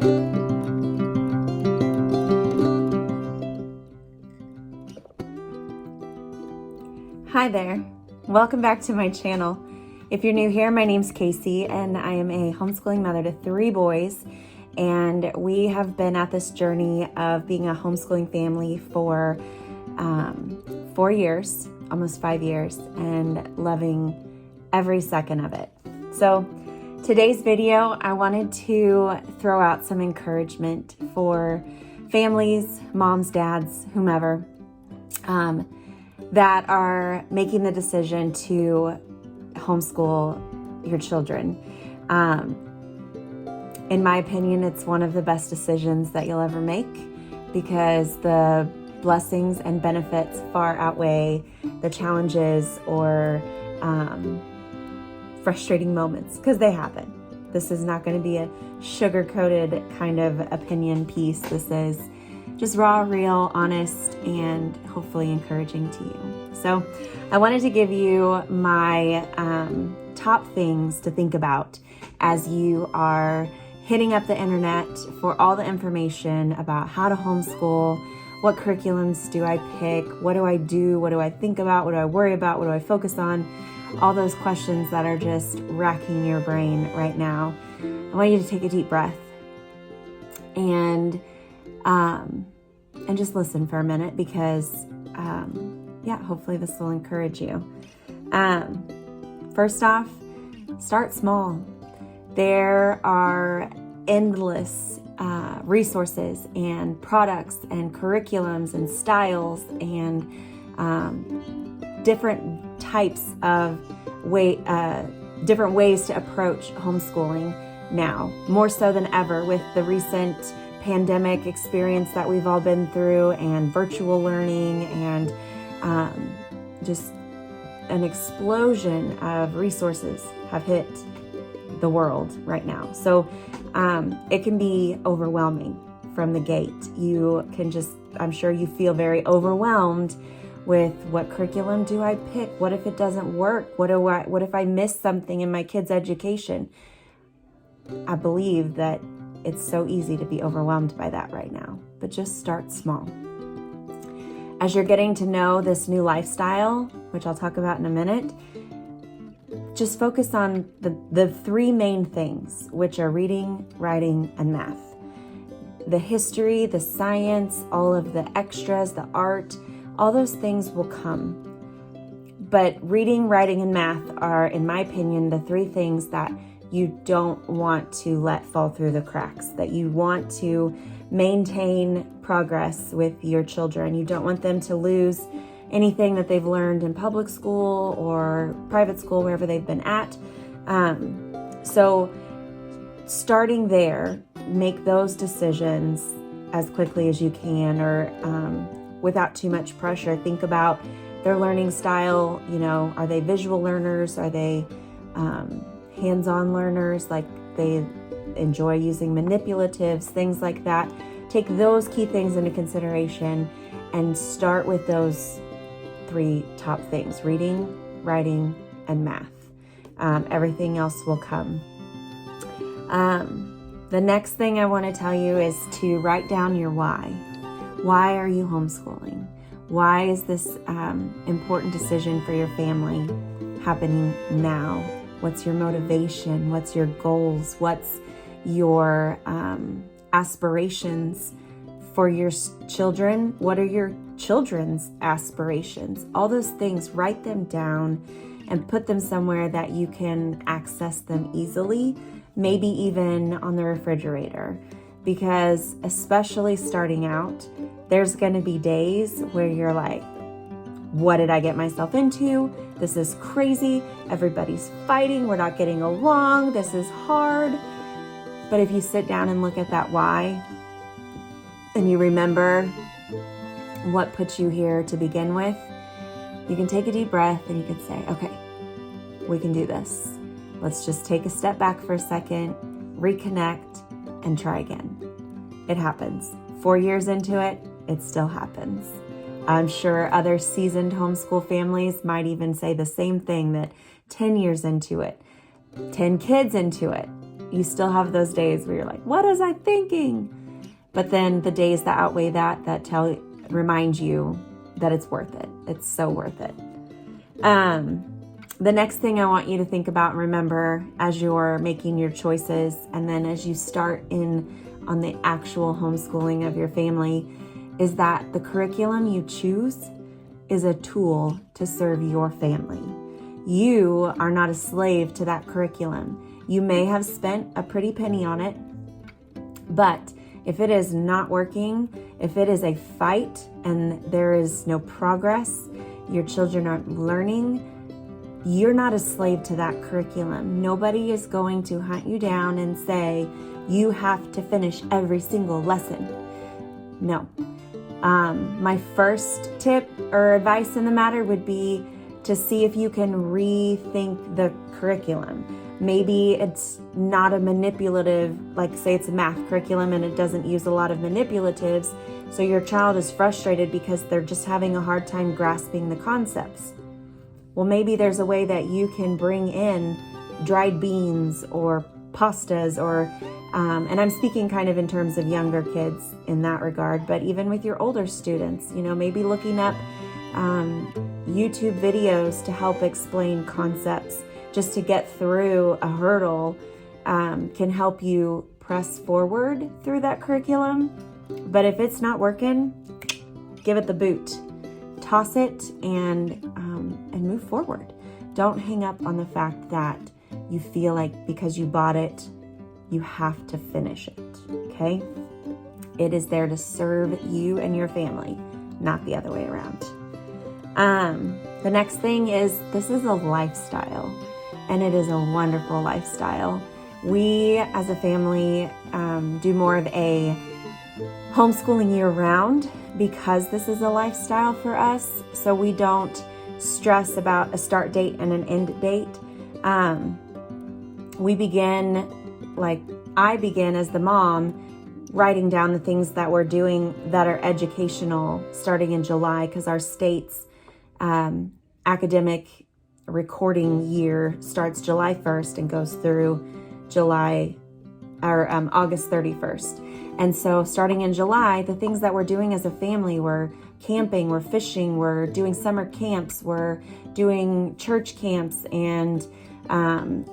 Hi there, welcome back to my channel. If you're new here, my name's Casey and I am a homeschooling mother to 3 boys, and we have been at this journey of being a homeschooling family for 4 years, almost 5 years, and loving every second of it. So today's video, I wanted to throw out some encouragement for families, moms, dads, whomever, that are making the decision to homeschool your children. In my opinion, it's one of the best decisions that you'll ever make because the blessings and benefits far outweigh the challenges or frustrating moments, because they happen. This is not going to be a sugar-coated kind of opinion piece. This is just raw, real, honest, and hopefully encouraging to you. So I wanted to give you my top things to think about as you are hitting up the internet for all the information about how to homeschool. What curriculums do I pick? What do I do? What do I think about? What do I worry about? What do I focus on? All those questions that are just racking your brain right now. I want you to take a deep breath and just listen for a minute, because hopefully this will encourage you. First off, start small. There are endless resources and products and curriculums and styles and different types of different ways to approach homeschooling now, more so than ever with the recent pandemic experience that we've all been through, and virtual learning, and just an explosion of resources have hit the world right now. So it can be overwhelming from the gate. You can just, I'm sure you feel very overwhelmed with what curriculum do I pick? What if it doesn't work? What if I miss something in my kid's education? I believe that it's so easy to be overwhelmed by that right now, but just start small. As you're getting to know this new lifestyle, which I'll talk about in a minute, just focus on the 3 main things, which are reading, writing, and math. The history, the science, all of the extras, the art, all those things will come. But reading, writing, and math are, in my opinion, the 3 things that you don't want to let fall through the cracks, that you want to maintain progress with your children. You don't want them to lose anything that they've learned in public school or private school, wherever they've been at. So starting there, make those decisions as quickly as you can, or without too much pressure. Think about their learning style. Are they visual learners? Are they hands-on learners? Like, they enjoy using manipulatives, things like that. Take those key things into consideration and start with those 3 top things: reading, writing, and math. Everything else will come. The next thing I want to tell you is to write down your why. Why are you homeschooling? Why is this important decision for your family happening now? What's your motivation? What's your goals? What's your aspirations for your children? What are your children's aspirations? All those things, write them down and put them somewhere that you can access them easily, maybe even on the refrigerator. Because especially starting out, there's going to be days where you're like, what did I get myself into? This is crazy. Everybody's fighting. We're not getting along. This is hard. But if you sit down and look at that why, and you remember what put you here to begin with, you can take a deep breath and you can say, okay, we can do this. Let's just take a step back for a second, reconnect, and try again. It happens. 4 years into it, it still happens. I'm sure other seasoned homeschool families might even say the same thing, that 10 years into it, 10 kids into it, you still have those days where you're like, what was I thinking? But then the days that outweigh that remind you that it's worth it. It's so worth it. The next thing I want you to think about and remember as you're making your choices, and then as you start on the actual homeschooling of your family, is that the curriculum you choose is a tool to serve your family. You are not a slave to that curriculum. You may have spent a pretty penny on it, but if it is not working, if it is a fight and there is no progress, your children aren't learning, you're not a slave to that curriculum. Nobody is going to hunt you down and say, you have to finish every single lesson. No. My first tip or advice in the matter would be to see if you can rethink the curriculum. Maybe it's not a manipulative, like say it's a math curriculum and it doesn't use a lot of manipulatives, so your child is frustrated because they're just having a hard time grasping the concepts. Well, maybe there's a way that you can bring in dried beans or pastas and I'm speaking kind of in terms of younger kids in that regard, but even with your older students, maybe looking up YouTube videos to help explain concepts just to get through a hurdle can help you press forward through that curriculum. But if it's not working, give it the boot. Toss it and move forward. Don't hang up on the fact that you feel like because you bought it, you have to finish it, okay? It is there to serve you and your family, not the other way around. The next thing is, this is a lifestyle, and it is a wonderful lifestyle. We, as a family, do more of a homeschooling year-round because this is a lifestyle for us, so we don't stress about a start date and an end date. I begin as the mom writing down the things that we're doing that are educational starting in July, because our state's academic recording year starts July 1st and goes through August 31st. And so starting in July, the things that we're doing as a family, we're camping, we're fishing, we're doing summer camps, we're doing church camps, and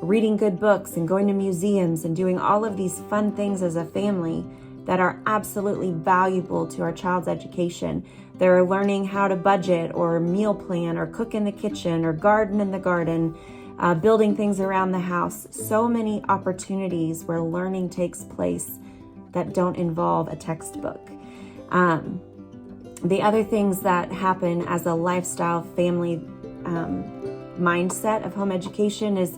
reading good books and going to museums and doing all of these fun things as a family that are absolutely valuable to our child's education. They're learning how to budget or meal plan or cook in the kitchen or garden in the garden, building things around the house. So many opportunities where learning takes place that don't involve a textbook. The other things that happen as a lifestyle family mindset of home education is,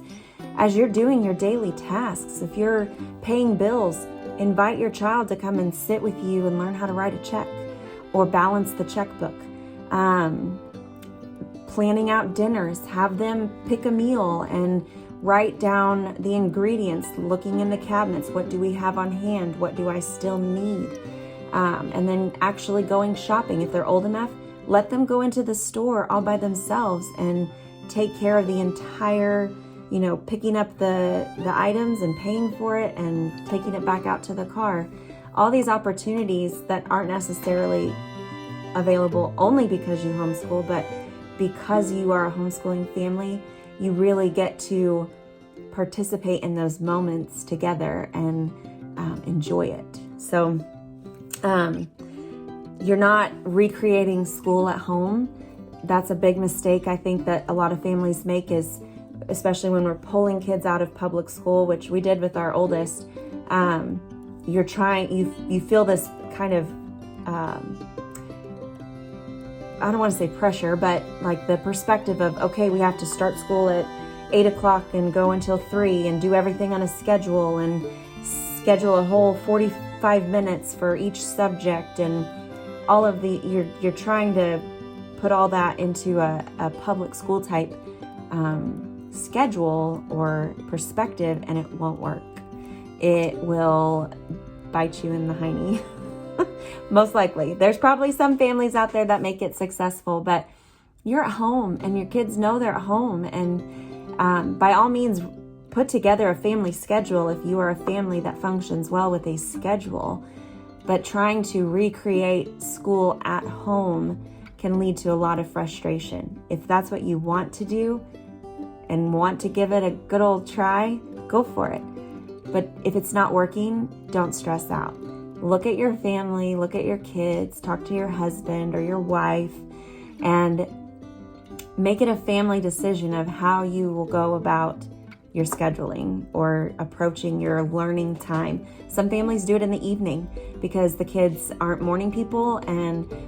as you're doing your daily tasks, if you're paying bills, invite your child to come and sit with you and learn how to write a check or balance the checkbook. Planning out dinners, have them pick a meal and write down the ingredients, looking in the cabinets, what do we have on hand, what do I still need? And then actually going shopping. If they're old enough, let them go into the store all by themselves and take care of the entire, picking up the items and paying for it and taking it back out to the car. All these opportunities that aren't necessarily available only because you homeschool, but because you are a homeschooling family, you really get to participate in those moments together and enjoy it. So you're not recreating school at home. That's a big mistake I think that a lot of families make, is especially when we're pulling kids out of public school, which we did with our oldest. You feel this kind of, I don't want to say pressure, but like the perspective of, okay, we have to start school at 8 o'clock and go until 3 and do everything on a schedule and schedule a whole 45 minutes for each subject, and all of you're trying to put all that into a public school type schedule or perspective, and it won't work. It will bite you in the hiney. Most likely. There's probably some families out there that make it successful, but you're at home and your kids know they're at home, and by all means put together a family schedule if you are a family that functions well with a schedule. But trying to recreate school at home can lead to a lot of frustration. If that's what you want to do and want to give it a good old try, go for it. But if it's not working, don't stress out. Look at your family, look at your kids, talk to your husband or your wife, and make it a family decision of how you will go about your scheduling or approaching your learning time. Some families do it in the evening because the kids aren't morning people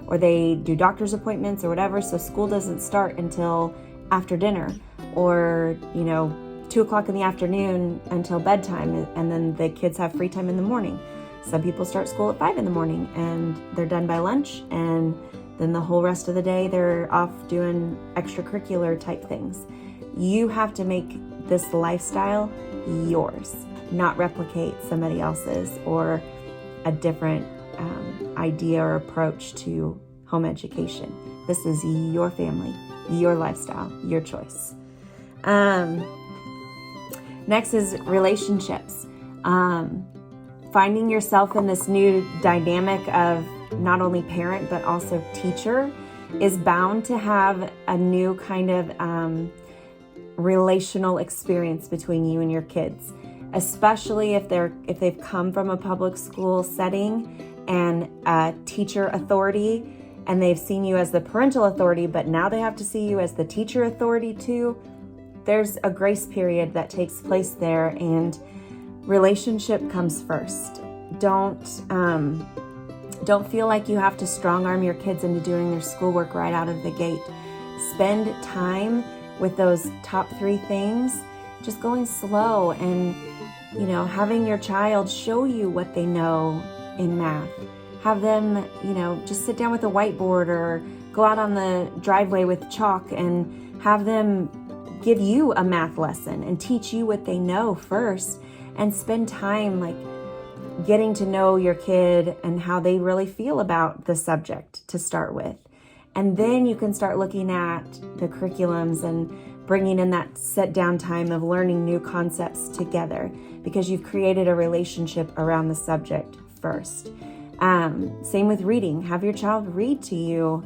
or they do doctor's appointments or whatever, so school doesn't start until after dinner or 2:00 in the afternoon until bedtime, and then the kids have free time in the morning. Some people start school at 5 in the morning and they're done by lunch, and then the whole rest of the day they're off doing extracurricular type things. You have to make this lifestyle yours, not replicate somebody else's or a different idea or approach to home education. This is your family, your lifestyle, your choice. Next is relationships. Finding yourself in this new dynamic of not only parent but also teacher is bound to have a new kind of relational experience between you and your kids, especially if they've come from a public school setting and a teacher authority, and they've seen you as the parental authority, but now they have to see you as the teacher authority too. There's a grace period that takes place there, and relationship comes first. Don't feel like you have to strong arm your kids into doing their schoolwork right out of the gate. Spend time with those top 3 things, just going slow and, having your child show you what they know in math. Have them, just sit down with a whiteboard or go out on the driveway with chalk and have them give you a math lesson and teach you what they know first, and spend time getting to know your kid and how they really feel about the subject to start with. And then you can start looking at the curriculums and bringing in that set down time of learning new concepts together, because you've created a relationship around the subject first. Same with reading. Have your child read to you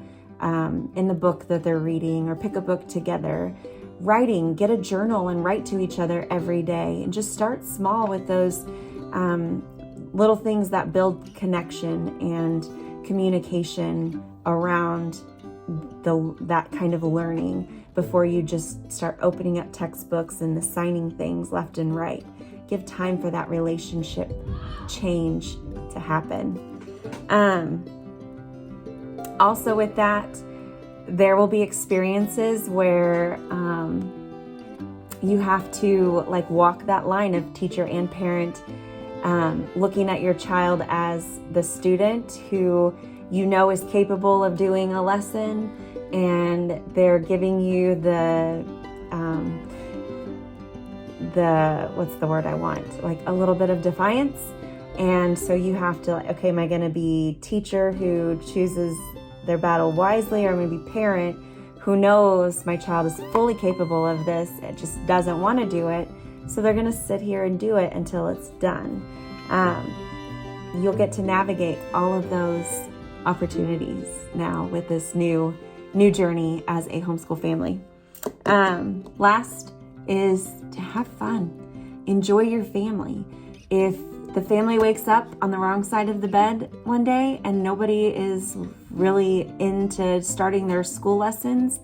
in the book that they're reading, or pick a book together. Writing, get a journal and write to each other every day, and just start small with those little things that build connection and communication around that kind of learning before you just start opening up textbooks and assigning things left and right. Give time for that relationship change to happen. Also with that, there will be experiences where you have to walk that line of teacher and parent, looking at your child as the student who is capable of doing a lesson, and they're giving you the what's the word I want? A little bit of defiance. And so you have to, okay, am I going to be teacher who chooses their battle wisely, or maybe parent who knows my child is fully capable of this, it just doesn't want to do it, so they're going to sit here and do it until it's done. You'll get to navigate all of those opportunities now with this new journey as a homeschool family. Last is to have fun. Enjoy your family. If the family wakes up on the wrong side of the bed one day and nobody is really into starting their school lessons,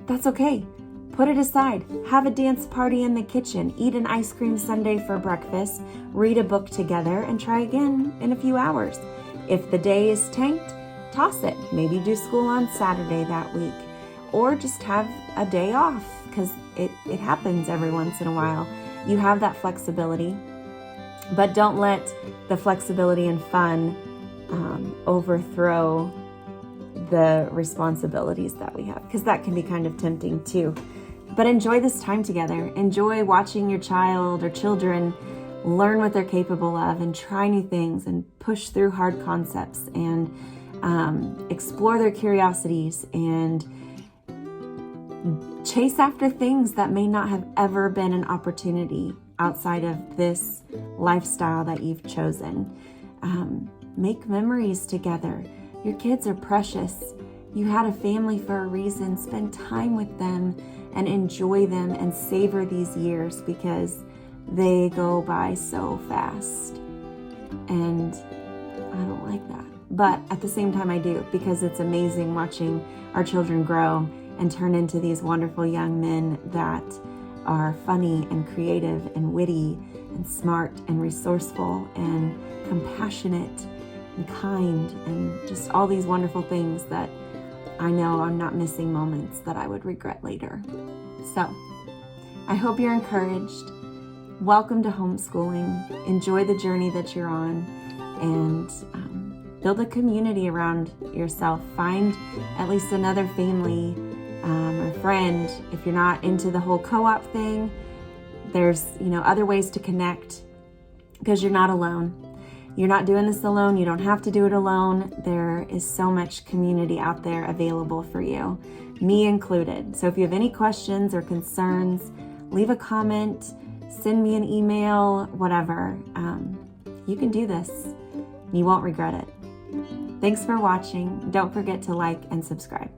that's okay. Put it aside. Have a dance party in the kitchen. Eat an ice cream sundae for breakfast. Read a book together and try again in a few hours. If the day is tanked, toss it. Maybe do school on Saturday that week. Or just have a day off, because it happens every once in a while. You have that flexibility. But don't let the flexibility and fun overthrow the responsibilities that we have, because that can be kind of tempting too. But enjoy this time together. Enjoy watching your child or children learn what they're capable of and try new things and push through hard concepts and explore their curiosities and chase after things that may not have ever been an opportunity outside of this lifestyle that you've chosen. Make memories together. Your kids are precious. You had a family for a reason. Spend time with them and enjoy them and savor these years, because they go by so fast. And I don't like that. But at the same time I do, because it's amazing watching our children grow and turn into these wonderful young men that are funny and creative and witty and smart and resourceful and compassionate and kind and just all these wonderful things that I know I'm not missing moments that I would regret later. So I hope you're encouraged. Welcome to homeschooling. Enjoy the journey that you're on, and build a community around yourself. Find at least another family or friend. If you're not into the whole co-op thing, there's other ways to connect, because you're not alone. You're not doing this alone. You don't have to do it alone. There is so much community out there available for you, me included. So if you have any questions or concerns, leave a comment, send me an email, whatever. You can do this. You won't regret it. Thanks for watching. Don't forget to like and subscribe.